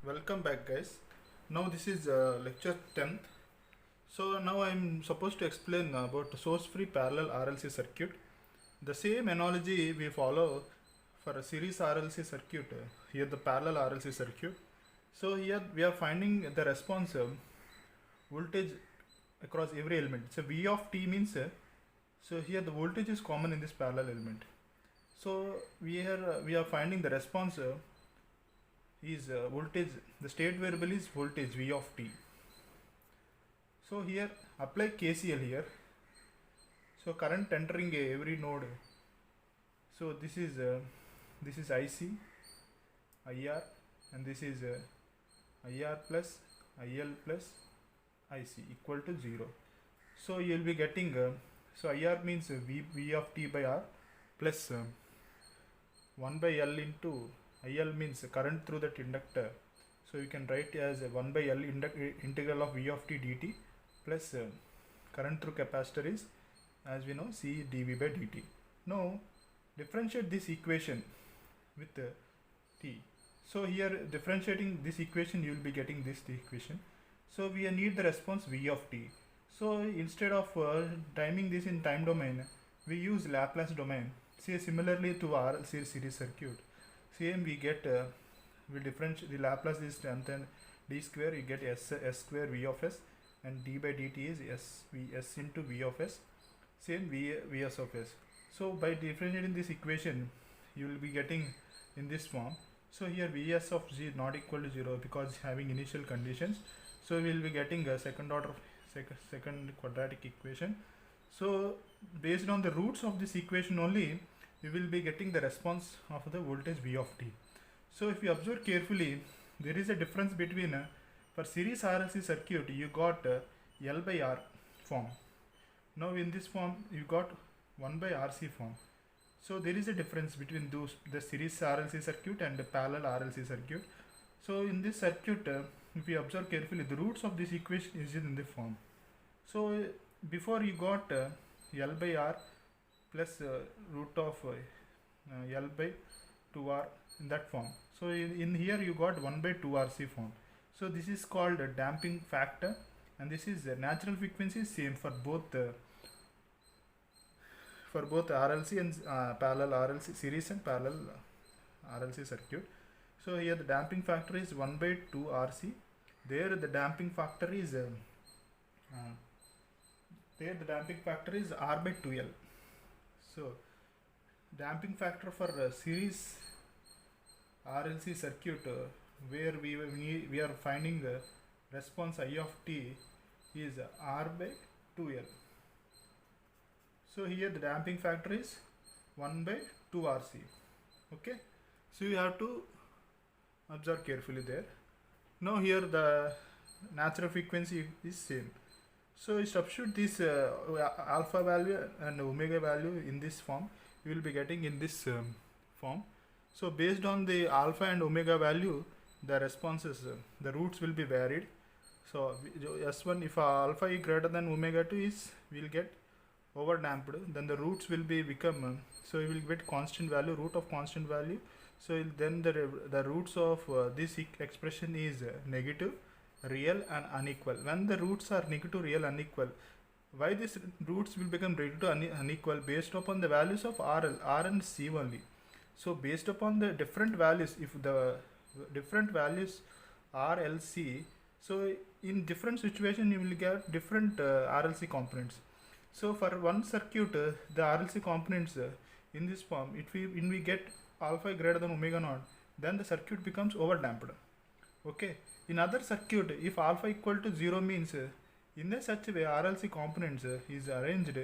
Welcome back, guys. Now this is lecture 10th. So now I'm supposed to explain about source-free parallel RLC circuit. The same analogy we follow for a series RLC circuit. Here the parallel RLC circuit. So here we are finding the response voltage across every element. So V of t means so here the voltage is common in this parallel element. So we are finding the response is voltage. The state variable is voltage V of t. So here apply KCL here. So current entering every node. So this is IC, IR, and this is IR plus IL plus IC equal to 0. So you will be getting so IR means V of t by R plus 1 by L into IL means current through that inductor. So you can write as 1 by L integral of V of t dt plus current through capacitor is, as we know, C dV by dt. Now differentiate this equation with t. So here differentiating this equation, you will be getting this equation. So we need the response V of t. So instead of timing this in time domain, we use Laplace domain. See, similarly to RLC series circuit, same we get we differentiate the Laplace is 10 d square, you get s square V of s, and d by dt is s into V of s, same vs of s. So by differentiating this equation, you will be getting in this form. So here vs of z not equal to 0 because having initial conditions. So we will be getting a second order second quadratic equation. So based on the roots of this equation only, we will be getting the response of the voltage V of t. So if you observe carefully, there is a difference between for series RLC circuit you got L by R form. Now in this form you got 1 by RC form. So there is a difference between those, the series RLC circuit and the parallel RLC circuit. So in this circuit, if you observe carefully, the roots of this equation is in this form. So before you got L by R plus root of L by 2R in that form. So in here you got 1 by 2RC form. So this is called a damping factor, and this is natural frequency same for both RLC and parallel RLC series and parallel RLC circuit. So here the damping factor is 1 by 2 RC. There the damping factor is R by 2L. So damping factor for series RLC circuit where we are finding the response I of t is R by 2L. So here the damping factor is 1 by 2 RC. Okay, so you have to observe carefully there. Now here the natural frequency is same. So you substitute this alpha value and omega value in this form, you will be getting in this form. So based on the alpha and omega value, the responses, the roots will be varied. So S1, if alpha is greater than omega 2 is, we will get over damped, then the roots will be become so you will get constant value, root of constant value. So then the roots of this expression is negative, real and unequal. When the roots are negative, real, unequal, why these roots will become negative, unequal? Based upon the values of R and C only. So based upon the different values, if the different values R, L, C, so in different situation you will get different RLC components. So for one circuit, the RLC components in this form, when we get alpha greater than omega naught, then the circuit becomes over damped. Okay. In other circuit, if alpha equal to 0 means in a such way RLC components is arranged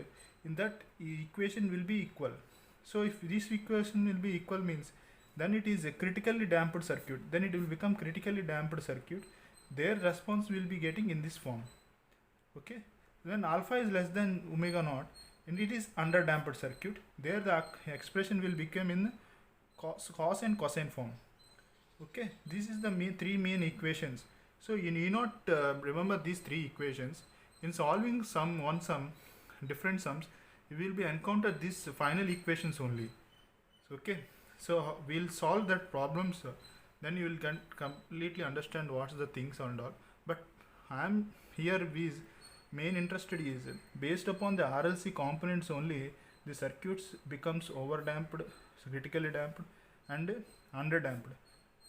in that equation will be equal. So if this equation will be equal means then it is a critically damped circuit. Then it will become critically damped circuit. Their response will be getting in this form. Okay. When alpha is less than omega naught and it is under damped circuit, there the expression will become in cos and cosine form. Okay, this is the three main equations. So you need not remember these three equations. In solving different sums, you will be encounter these final equations only. So, okay, so we'll solve that problems then you will completely understand what's the things and all. But I'm here with main interested is based upon the RLC components only, the circuits becomes overdamped, critically damped, and underdamped.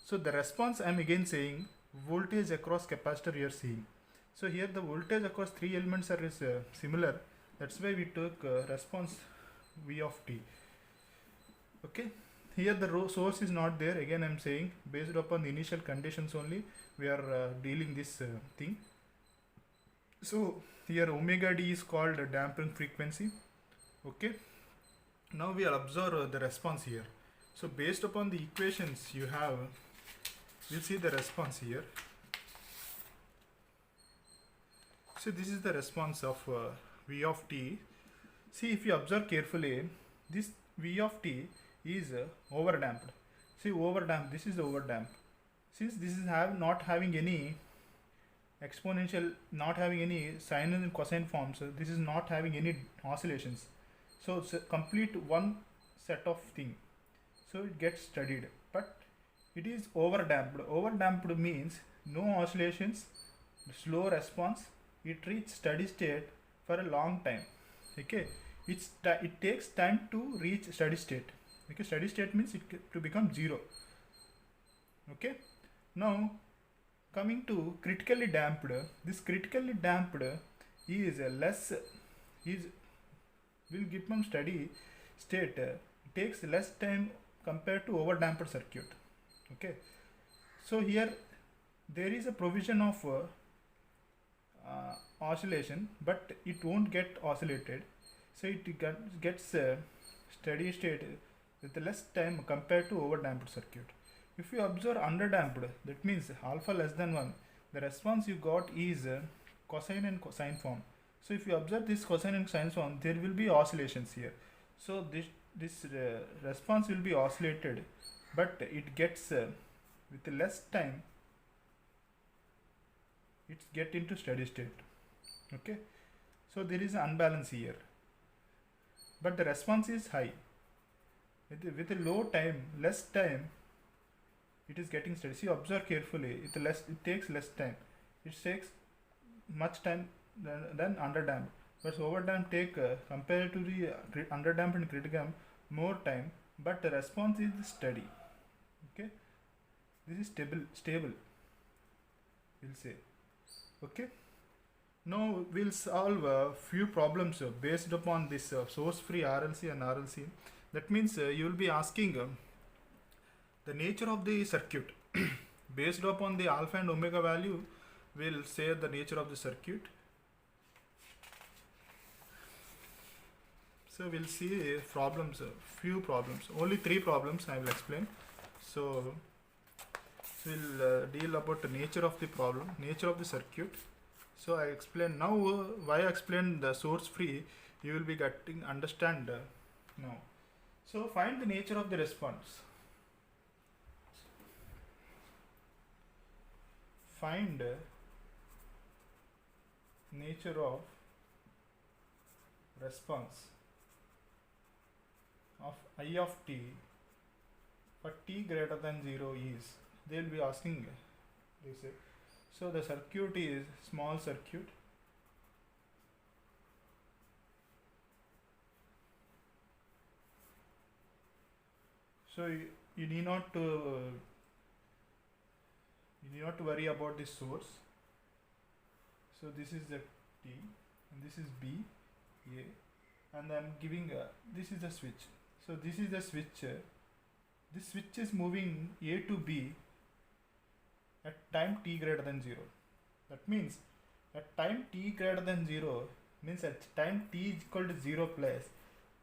So the response, I'm again saying voltage across capacitor you are seeing. So here the voltage across three elements are is similar. That's why we took response V of t. Okay. Here the source is not there. Again I'm saying based upon the initial conditions only we are dealing this thing. So here omega d is called a damping frequency. Okay. Now we will observe the response here. So based upon the equations you have, we'll see the response here. So this is the response of V of t. See, if you observe carefully, this V of t is overdamped. See, overdamped, this is overdamped. Since this is not having any exponential, not having any sine and cosine forms, this is not having any oscillations. So it's a complete one set of thing. So it gets studied, but it is overdamped. Overdamped means no oscillations, slow response. It reaches steady state for a long time. Okay, it takes time to reach steady state. Okay, steady state means it to become zero. Okay, now coming to critically damped. This critically damped is will become steady state. It takes less time compared to overdamped circuit. Okay, so here there is a provision of oscillation, but it won't get oscillated. So it gets steady state with less time compared to overdamped circuit. If you observe underdamped, that means alpha less than 1, the response you got is cosine and sine form. So if you observe this cosine and sine form, there will be oscillations here. So this response will be oscillated, but it gets with less time, it get into steady state. Okay, so there is an unbalance here, but the response is high. With a low time, less time, it is getting steady. See, observe carefully. It takes less time. It takes much time than underdamped. But overdamped take compared to the underdamped and criticam more time, but the response is steady. Okay, this is stable. We'll say. Okay. Now we'll solve a few problems based upon this source-free RLC and RLC. That means you will be asking the nature of the circuit. Based upon the alpha and omega value, we'll say the nature of the circuit. So we'll see problems, few problems, only 3 problems I will explain. So we'll deal about the nature of the problem, nature of the circuit. So I explain now why I explain the source free, you will be getting understand now. So find the nature of the response. Find nature of response of I of t for t greater than 0 is, they will be asking this. So the circuit is small circuit. So you need not to worry about this source. So this is the T and this is B, A, and I am giving this is the switch. So this is the switch. This switch is moving A to B at time t greater than 0. That means at time t greater than 0 means at time t is equal to 0 plus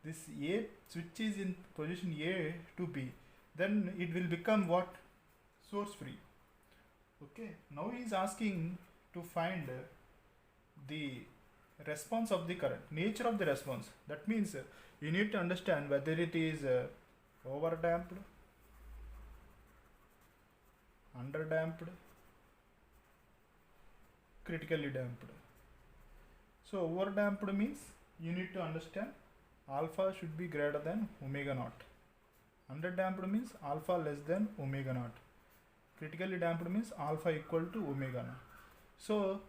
this A switch is in position A to B, then it will become what? Source free. Okay, now he is asking to find the response of the current, nature of the response. That means you need to understand whether it is overdamped, underdamped, critically damped. So overdamped means you need to understand alpha should be greater than omega naught. Underdamped means alpha less than omega naught. critically damped means alpha equal to omega naught. So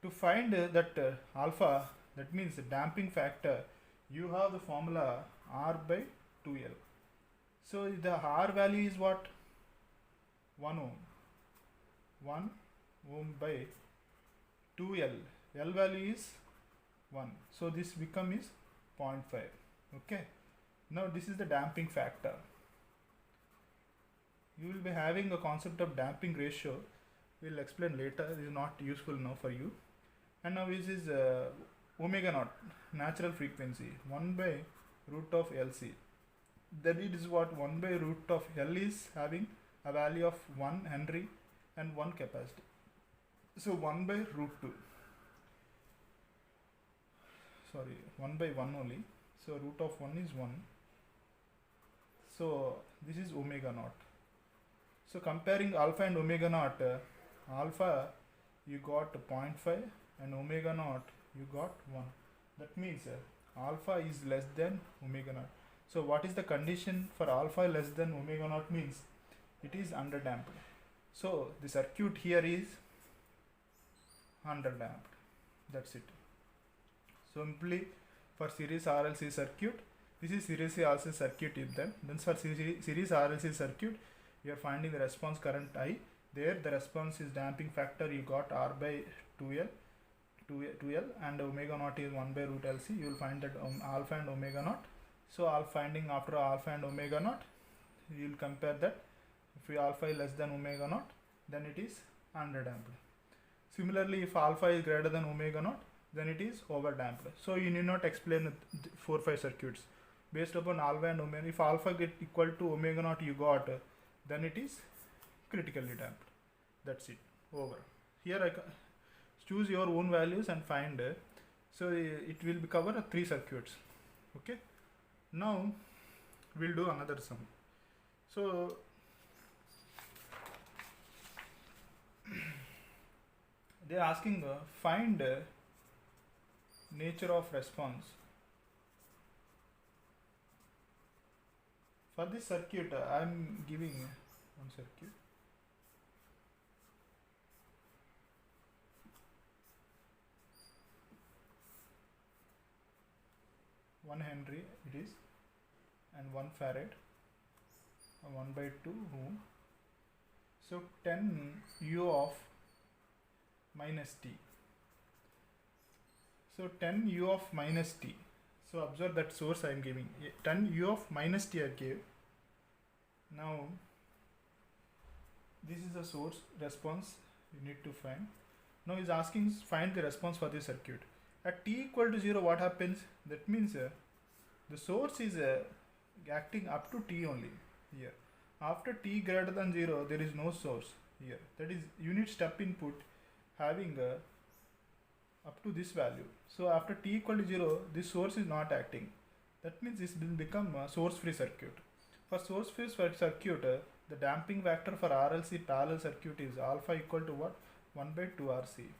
to find that alpha, that means the damping factor, you have the formula R by 2L. So the R value is what? 1 ohm. 1 ohm by 2L. L value is 1. So this become is 0.5. Okay. Now this is the damping factor. You will be having a concept of damping ratio. We will explain later. This is not useful now for you. And now this is omega naught, natural frequency, 1 by root of LC. Then it is what? 1 by root of L is having a value of 1 Henry and 1 capacity. So 1 by root 2. Sorry, 1 by 1 only. So root of 1 is 1. So this is omega naught. So comparing alpha and omega naught, alpha you got 0.5 and omega naught you got 1. That means alpha is less than omega naught. So what is the condition for alpha less than omega naught? Means it is underdamped. So the circuit here is underdamped. That's it. Simply for series RLC circuit, this is series RLC circuit if then for series RLC circuit, you are finding the response current I. There the response is damping factor, you got R by 2L and omega naught is 1 by root LC. You will find that alpha and omega naught. So finding after alpha and omega naught, you will compare that. If alpha is less than omega naught, then it is underdamped. Similarly, if alpha is greater than omega naught, then it is overdamped. So you need not explain 4-5 circuits based upon alpha and omega. If alpha get equal to omega naught you got, then it is critically damped. That's it. Over. Here I choose your own values and find. So it will be cover 3 circuits. Okay. Now we'll do another sum. So they are asking find nature of response. For this circuit, I am giving one circuit. One Henry it is, and 1 farad, 1 by 2 ohm. So 10 U of minus t. So 10 U of minus t. So observe that source I am giving. 10 U of minus t I gave. Now this is the source response you need to find. Now is asking find the response for this circuit. At t equal to 0, what happens? That means the source is acting up to t only here. After t greater than 0, there is no source here. That is unit step input having up to this value. So after t equal to 0, this source is not acting. That means this will become a source free circuit. For source free circuit, the damping factor for RLC parallel circuit is alpha equal to what? 1 by 2 RC.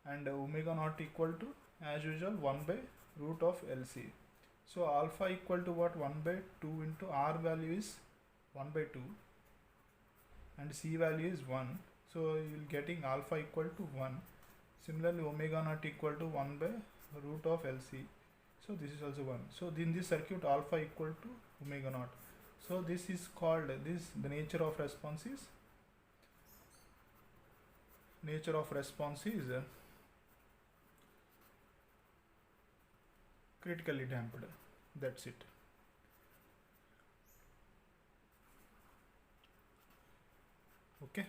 And omega naught equal to, as usual, 1 by root of LC. So alpha equal to what? 1 by 2 into R value is 1 by 2 and C value is 1. So you will getting alpha equal to 1. Similarly, omega naught equal to 1 by root of LC. So this is also 1. So in this circuit, alpha equal to omega naught. So this is called the nature of response is critically damped. That's it. Okay.